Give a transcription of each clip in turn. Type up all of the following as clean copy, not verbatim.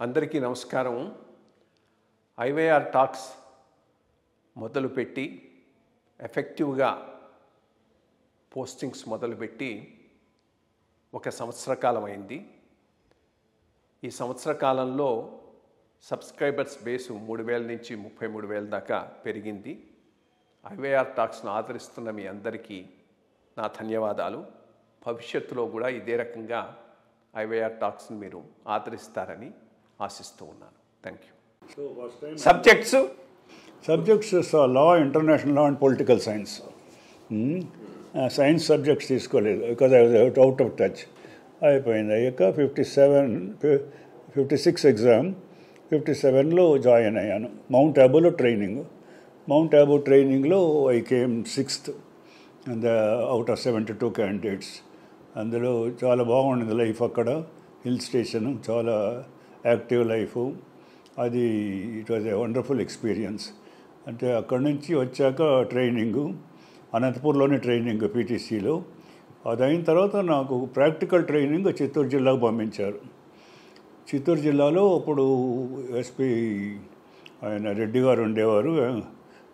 అందరికీ నమస్కారం. IYR talks మొదలుపెట్టి ఎఫెక్టివ్గా పోస్టింగ్స్ మొదలుపెట్టి ఒక సంవత్సర కాలం అయింది. ఈ సంవత్సర కాలంలో సబ్స్క్రైబర్స్ బేసు 3,000 నుంచి 33,000 దాకా పెరిగింది. ఐవైఆర్ టాక్స్ను ఆదరిస్తున్న మీ అందరికీ నా ధన్యవాదాలు. భవిష్యత్తులో కూడా ఇదే రకంగా ఐవైఆర్ టాక్స్ని మీరు ఆదరిస్తారని ఆశిస్తూ ఉన్నాను. Thank you. Subjects law, international law and political science. Science subjects తీసుకోలేదు because I was out of touch. అయిపోయింది. అయ్యాక 56 ఎగ్జామ్, 57లో జాయిన్ అయ్యాను. మౌంట్ ఆబూలో ట్రైనింగ్లో I came 6th out of 72 candidates. అందులో చాలా బాగుండింది లైఫ్. అక్కడ హిల్ స్టేషను, చాలా యాక్టివ్ లైఫ్. అది it was a wonderful experience. అంటే అక్కడి నుంచి వచ్చాక ట్రైనింగు అనంతపూర్లోనే ట్రైనింగ్ పీటీసీలో. అది అయిన తర్వాత నాకు ప్రాక్టికల్ ట్రైనింగ్ చిత్తూరు జిల్లాకు పంపించారు. చిత్తూరు జిల్లాలో అప్పుడు ఎస్పీ ఆయన రెడ్డి గారు ఉండేవారు.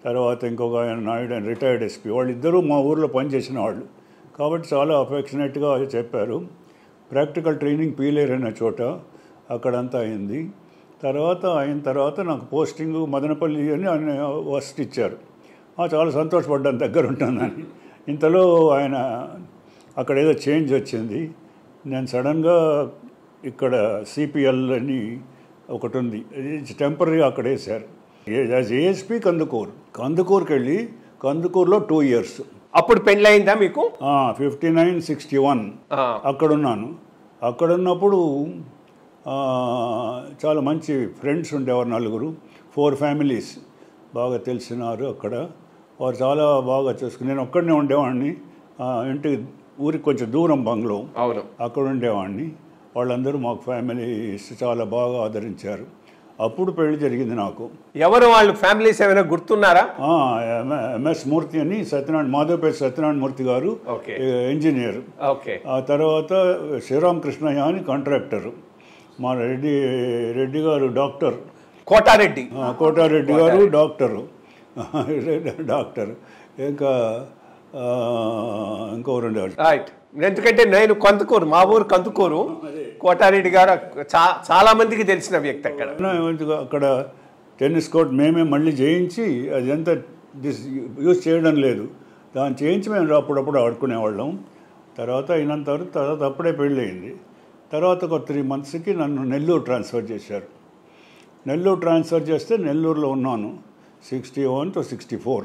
తర్వాత ఇంకొక ఆయన నాయుడు, ఆయన రిటైర్డ్ ఎస్పీ. వాళ్ళిద్దరూ మా ఊర్లో పనిచేసిన వాళ్ళు కాబట్టి చాలా అఫెక్షనేట్గా చెప్పారు. ప్రాక్టికల్ ట్రైనింగ్ పీలేరు అనే చోట అక్కడంతా అయింది. అయిన తర్వాత నాకు పోస్టింగ్ మదనపల్లి అని ఆయన ఫస్ట్ ఇచ్చారు. చాలా సంతోషపడ్డాను, దగ్గర ఉంటుందని. ఇంతలో ఆయన అక్కడ ఏదో చేంజ్ వచ్చింది. నేను సడన్గా ఇక్కడ సిపిఎల్ అని ఒకటి ఉంది, టెంపరీగా అక్కడ వేశారు. యాజ్ ఏఎస్పీ కందుకూరుకి వెళ్ళి కందుకూరులో 2 years. అప్పుడు పెళ్ళయిందా మీకు? 59-61 అక్కడున్నాను. అక్కడున్నప్పుడు చాలా మంచి ఫ్రెండ్స్ ఉండేవారు, 4 ఫ్యామిలీస్ బాగా తెలిసినారు అక్కడ. వారు చాలా బాగా చూసుకుని, నేను ఒక్కడనే ఉండేవాడిని. ఇంటికి ఊరికి కొంచెం దూరం బంగ్లో, అక్కడ ఉండేవాడిని. వాళ్ళందరూ మాకు ఫ్యామిలీస్ చాలా బాగా ఆదరించారు. అప్పుడు పెళ్లి జరిగింది నాకు. ఎవరు వాళ్ళు ఫ్యామిలీస్ ఏమైనా గుర్తున్నారా? ఎంఎస్ మూర్తి అని మాధవపేట సత్యనారాయణ మూర్తి గారు ఇంజనీర్. ఆ తర్వాత శ్రీరామకృష్ణయ్య అని కాంట్రాక్టర్. మా రెడ్డి గారు డాక్టర్. కోటారెడ్డి గారు డాక్టర్. ఇంకో రెండేవాళ్ళు. ఎందుకంటే నేను కందుకూరు, మా ఊరు కందుకూరు. కోటారెడ్డి గారు చాలా మందికి తెలిసిన వ్యక్తి. అక్కడ టెన్నిస్ కోర్ట్ మేమే మళ్ళీ చేయించి, అది ఎంత యూజ్ చేయడం లేదు, దాన్ని చేయించి మేము అప్పుడప్పుడు ఆడుకునేవాళ్ళం. తర్వాత తర్వాత అప్పుడే పెళ్ళి అయింది. తర్వాత ఒక 3 monthsకి నన్ను నెల్లూరు ట్రాన్స్ఫర్ చేశారు. నెల్లూరు ట్రాన్స్ఫర్ చేస్తే నెల్లూరులో ఉన్నాను 61 to 64.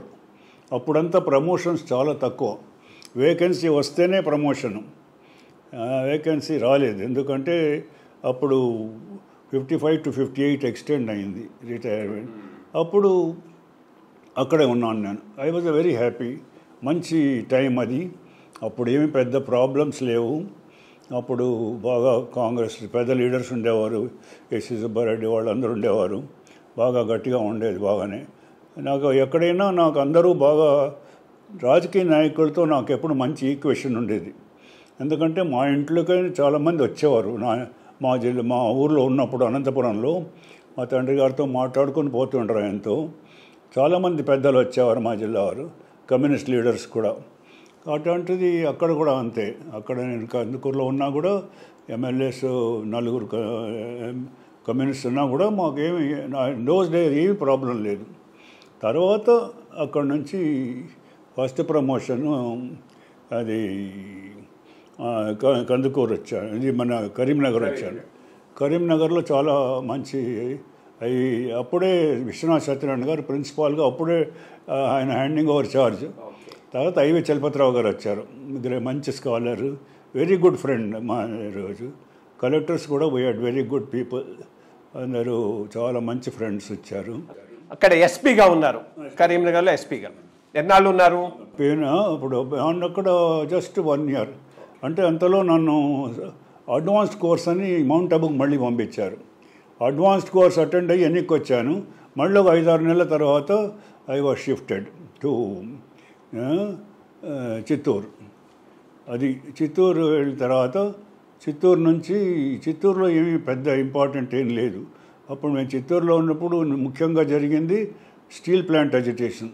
అప్పుడంతా ప్రమోషన్స్ చాలా తక్కువ. వేకెన్సీ వస్తేనే ప్రమోషను. వేకెన్సీ రాలేదు, ఎందుకంటే అప్పుడు 55 to 58 ఎక్స్టెండ్ అయింది రిటైర్మెంట్. అప్పుడు అక్కడే ఉన్నాను నేను. I was very happy. మంచి టైం అది. అప్పుడు ఏమి పెద్ద ప్రాబ్లమ్స్ లేవు. అప్పుడు బాగా కాంగ్రెస్ పెద్ద లీడర్స్ ఉండేవారు, ఎస్సీ సుబ్బారెడ్డి వాళ్ళందరూ ఉండేవారు. బాగా గట్టిగా ఉండేది బాగానే. నాకు ఎక్కడైనా నాకు అందరూ బాగా రాజకీయ నాయకులతో నాకు ఎప్పుడు మంచి ఈక్వేషన్ ఉండేది. ఎందుకంటే మా ఇంట్లోకి చాలామంది వచ్చేవారు. మా ఊర్లో ఉన్నప్పుడు అనంతపురంలో మా తండ్రి గారితో మాట్లాడుకొని పోతుంటారు. ఆయనతో చాలామంది పెద్దలు వచ్చేవారు, మా జిల్లా వారు, కమ్యూనిస్ట్ లీడర్స్ కూడా. అటువంటిది అక్కడ కూడా అంతే. అక్కడ నేను కందుకూరులో ఉన్నా కూడా ఎమ్మెల్యేస్ 4 కమ్యూనిస్ట్ ఉన్నా కూడా మాకేమి డోస్ డే ఏమి ప్రాబ్లం లేదు. తర్వాత అక్కడ నుంచి ఫస్ట్ ప్రమోషన్ అది కందుకూరు వచ్చాను. ఇది మన కరీంనగర్ వచ్చాను. కరీంనగర్లో చాలా మంచి అప్పుడే విశ్వనాథ్ సత్యనారాయణ గారు ప్రిన్సిపాల్గా, అప్పుడే ఆయన హ్యాండింగ్ ఓవర్ చార్జ్. తర్వాత ఐవి చలపతిరావు గారు వచ్చారు, మంచి స్కాలర్, వెరీ గుడ్ ఫ్రెండ్. మా రోజు కలెక్టర్స్ కూడా we had very good people. అందరూ చాలా మంచి ఫ్రెండ్స్ వచ్చారు. అక్కడ ఎస్పీగా ఉన్నారు, కరీంనగర్లో ఎస్పీగా ఎన్నాళ్ళు ఉన్నారు? ఇప్పుడు అక్కడ జస్ట్ 1 year. అంటే అంతలో నన్ను అడ్వాన్స్డ్ కోర్స్ అని మౌంట్ ఆబూకి మళ్ళీ పంపించారు. అడ్వాన్స్డ్ కోర్స్ అటెండ్ అయ్యి ఎన్నికకి వచ్చాను. మళ్ళీ ఒక 5-6 నెలల తర్వాత I was shifted to Chittoor. అది చిత్తూరు వెళ్ళిన తర్వాత చిత్తూరులో ఏమీ పెద్ద ఇంపార్టెంట్ ఏం లేదు. అప్పుడు మేము చిత్తూరులో ఉన్నప్పుడు ముఖ్యంగా జరిగింది స్టీల్ ప్లాంట్ అజిటేషన్.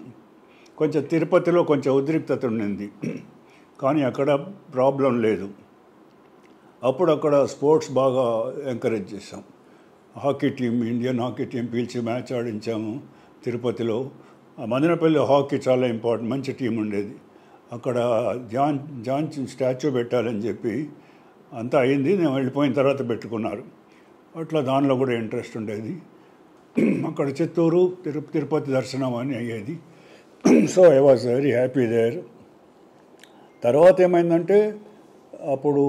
కొంచెం తిరుపతిలో కొంచెం ఉద్రిక్తత ఉండింది, కానీ అక్కడ ప్రాబ్లం లేదు. అప్పుడు అక్కడ స్పోర్ట్స్ బాగా ఎంకరేజ్ చేసాం. Hockey team, Indian hockey team పిలిచి మ్యాచ్ ఆడించాము తిరుపతిలో. మదనపల్లి హాకీ చాలా ఇంపార్టెంట్, మంచి టీం ఉండేది. అక్కడ జాన్ స్టాచ్యూ పెట్టాలని చెప్పి అంతా అయింది. నేను వెళ్ళిపోయిన తర్వాత పెట్టుకున్నారు. అట్లా దానిలో కూడా ఇంట్రెస్ట్ ఉండేది. అక్కడ చిత్తూరు తిరుపతి దర్శనం అని అయ్యేది. So I was very happy there. తర్వాత ఏమైందంటే అప్పుడు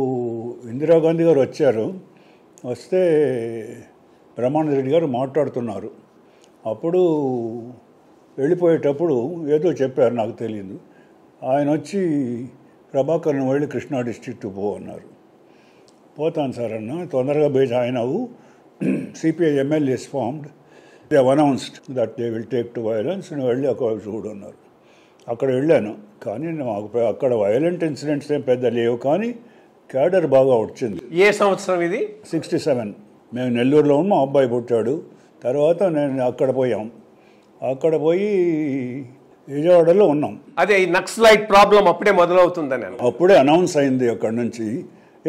ఇందిరాగాంధీ గారు వచ్చారు. వస్తే బ్రహ్మానంద రెడ్డి గారు మాట్లాడుతున్నారు. అప్పుడు వెళ్ళిపోయేటప్పుడు ఏదో చెప్పారు, నాకు తెలియదు. ఆయన వచ్చి ప్రభాకర్ని వెళ్ళి కృష్ణా డిస్ట్రిక్ట్ పో అన్నారు. పోతాను సార్ అన్న, తొందరగా పోయి జాయిన్ అవ్వు. CPI MLAs formed, they have announced that they will take to violence, నువ్వు వెళ్ళి అక్కడ చూడు అన్నారు. అక్కడ వెళ్ళాను, కానీ మాకు అక్కడ వైలెంట్ ఇన్సిడెంట్స్ ఏం పెద్ద లేవు, కానీ క్యాడర్ బాగా వచ్చింది. ఏ సంవత్సరం ఇది? 67. మేము నెల్లూరులో ఉన్న మా అబ్బాయి పుట్టాడు. తర్వాత నేను అక్కడ పోయి విజయవాడలో ఉన్నాం. అదే ఈ నక్సలైట్ ప్రాబ్లం అప్పుడే మొదలవుతుందని అప్పుడే అనౌన్స్ అయింది. అక్కడి నుంచి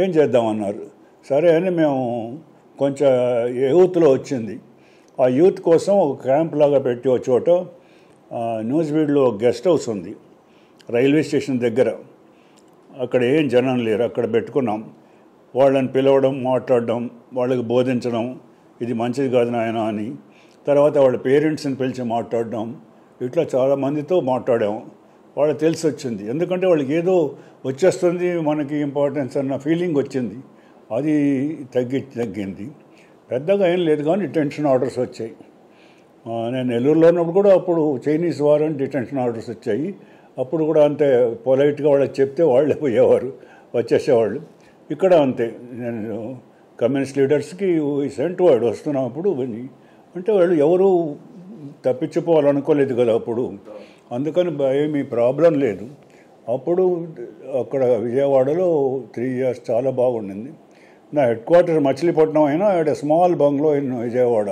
ఏం చేద్దామన్నారు. సరే అని మేము కొంచెం యూత్లో వచ్చింది. ఆ యూత్ కోసం ఒక క్యాంప్ లాగా పెట్టి ఒక చోట న్యూజివీడ్లో గెస్ట్ హౌస్ ఉంది రైల్వే స్టేషన్ దగ్గర. అక్కడ ఏం జనం లేరు. అక్కడ పెట్టుకున్నాం. వాళ్ళని పిలవడం, మాట్లాడడం, వాళ్ళకి బోధించడం, ఇది మంచిది కాదు నాయన అని. తర్వాత వాళ్ళ పేరెంట్స్ని పిలిచి మాట్లాడడం, ఇట్లా చాలామందితో మాట్లాడాము. వాళ్ళకి తెలిసి వచ్చింది, ఎందుకంటే వాళ్ళకి ఏదో వచ్చేస్తుంది మనకి ఇంపార్టెన్స్ అన్న ఫీలింగ్ వచ్చింది. అది తగ్గింది. పెద్దగా ఏం లేదు, కానీ డిటెన్షన్ ఆర్డర్స్ వచ్చాయి. నేను నెల్లూరులో ఉన్నప్పుడు కూడా అప్పుడు చైనీస్ వార్ అని డిటెన్షన్ ఆర్డర్స్ వచ్చాయి. అప్పుడు కూడా అంతే పొలైట్గా వాళ్ళకి చెప్తే వాళ్ళే పోయేవారు, వచ్చేసేవాళ్ళు. ఇక్కడ అంతే, నేను కమ్యూనిస్ట్ లీడర్స్కి సెంట్ వర్డ్ వస్తున్నప్పుడు అంటే వాళ్ళు ఎవరు తప్పించిపోవాలనుకోలేదు కదా అప్పుడు. అందుకని ఏమీ ప్రాబ్లం లేదు. అప్పుడు అక్కడ విజయవాడలో 3 years చాలా బాగుండింది. నా హెడ్ క్వార్టర్ మచిలీపట్నం అయినా స్మాల్ బంగ్లో ఇన్ విజయవాడ.